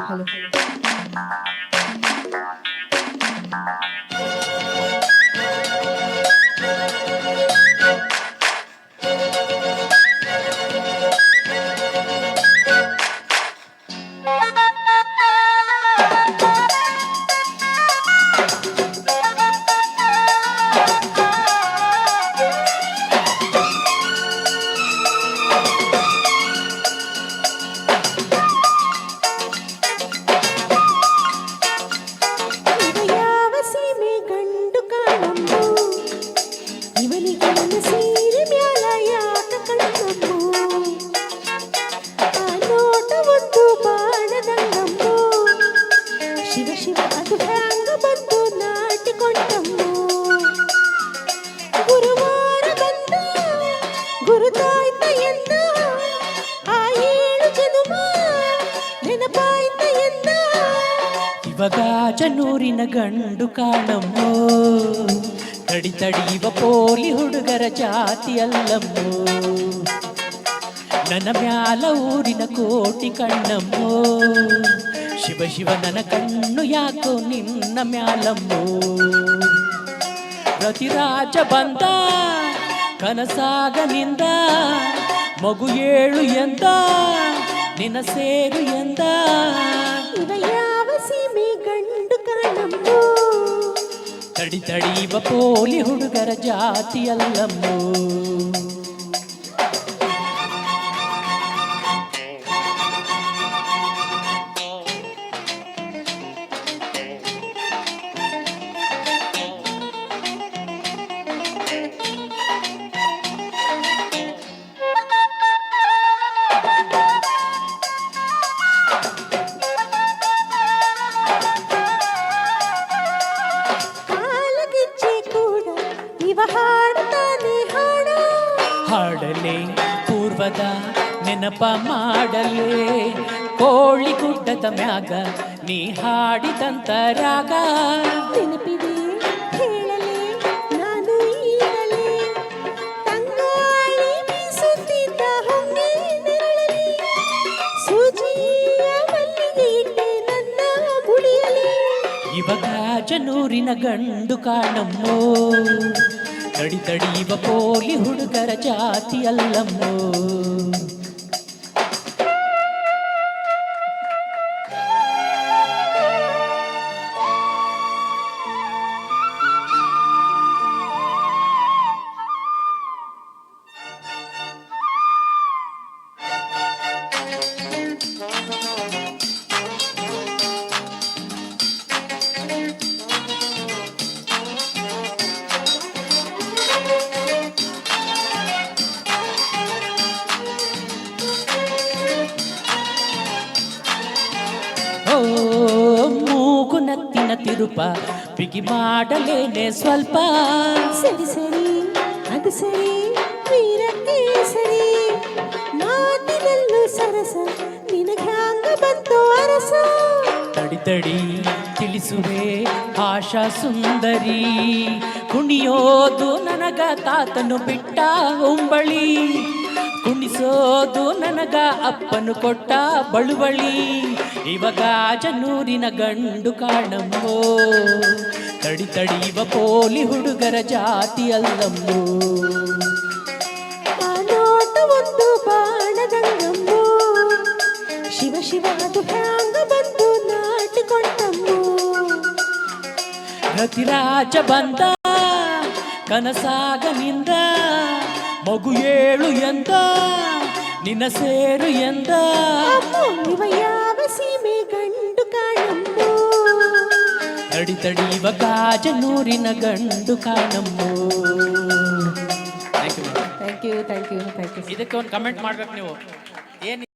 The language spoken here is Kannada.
ಹಲೋ ಜನೂರಿನ ಗಂಡು ಕಾಣಮ್ಮೋ ತಡಿ ತಡಿಯುವ ಪೋಲಿ ಹುಡುಗರ ಜಾತಿ ಅಲ್ಲಮ್ಮೋ ನನ್ನ ಮ್ಯಾಲ ಊರಿನ ಕೋಟಿ ಕಣ್ಣಮ್ಮೋ ಶಿವ ಶಿವ ನನ್ನ ಕಣ್ಣು ಯಾಕೋ ನಿನ್ನ ಮ್ಯಾಲಮ್ಮೋ ರತಿರಾಜ ಬಂದ ಕನಸಾಗ ನಿಂದ ಮಗು ಏಳು ಎಂದ ನಿನ್ನ ಸೇರು ಎಂದ ತಡಿ ತಡಿಯುವ ಪೋಲಿ ಹುಡುಗರ ಜಾತಿ ಅಲ್ಲಮ್ಮೋ ಹಾಡಲೆ ಪೂರ್ವದ ನೆನಪ ಮಾಡಲೆ ಕೋಳಿ ಗುಡ್ಡದ ಮ್ಯಾಗ ನೀ ಹಾಡಿದಂತ ರಾಗ ನೆನಪಿದೆ ಹೇಳಲೆ ನಾನು ಈಗಲೇ ತಂಗಾಳಿ ಬೀಸುತ್ತಿದ್ದ ಹೊಂಗೆ ನೆರಳಲಿ ಸೂಜಿಯ ಮಲ್ಲಿಗೆ ಇಟ್ಟೆ ನನ್ನ ಮುಡಿಯಲಿ ಇವಾಗ ಜನೂರಿನ ಗಂಡು ಕಾಣಮ್ಮೋ ತಡಿ ತಡಿಯುವ ಪೋಲಿ ಹುಡುಗರ ಜಾತಿ ಅಲ್ಲಮ್ಮೋ ಮೂಗು ನತ್ತಿನ ತಿರುಪ ಬಿಗಿ ಮಾಡಲೇನೆ ಸ್ವಲ್ಪ ಸರಿ ಸರಿ ಅದು ಸರಿ ವೀರಕ್ಕೆ ಸರಿ ಮಾತಿನಲ್ಲೂ ಸರಸ ನಿನಗೆ ಹ್ಯಾಂಗ ಬಂತು ಅರಸ ತಡಿ ತಡಿ ತಿಳಿಸುವೆ ಆಶಾ ಸುಂದರಿ ಕುಣಿಯೋದು ನನಗ ತಾತನು ಬಿಟ್ಟ ಉಂಬಳಿ ಕುಣಿಸೋದು ನನಗ ಅಪ್ಪನು ಕೊಟ್ಟ ಬಳುವಳಿ ಇವಾಗ ಜನೂರಿನ ಗಂಡು ಕಾಣಮ್ಮೋ ತಡಿ ತಡಿಯುವ ಪೋಲಿ ಹುಡುಗರ ಜಾತಿ ಅಲ್ಲಮ್ಮೋ ನೋಟ ಒಂದು ಬಾಣದಂಗಮ್ಮೋ ಶಿವ ಶಿವ ಅದು ಹ್ಯಾಂಗ ಬಂದು ನಾಟಿಕೊಂಡಮ್ಮೋ ರತಿರಾಜ ಬಂದ ಕನಸಾಗ ನಿಂದ ಮಗು ಏಳು ಎಂದ ನಿನ್ನ ಸೇರು ಎಂದ ಇವ ಯಾವ ಸೀಮೆ ಗಂಡು ಕಾಣಮ್ಮೋ ತಡಿ ತಡಿಯುವ ಕಾಜನೂರಿನ ಗಂಡು ಕಾಣಮ್ಮೋ ಥ್ಯಾಂಕ್ ಯು ಇದಕ್ಕೆ ಒಂದು ಕಮೆಂಟ್ ಮಾಡ್ಬೇಕು ನೀವು ಏನು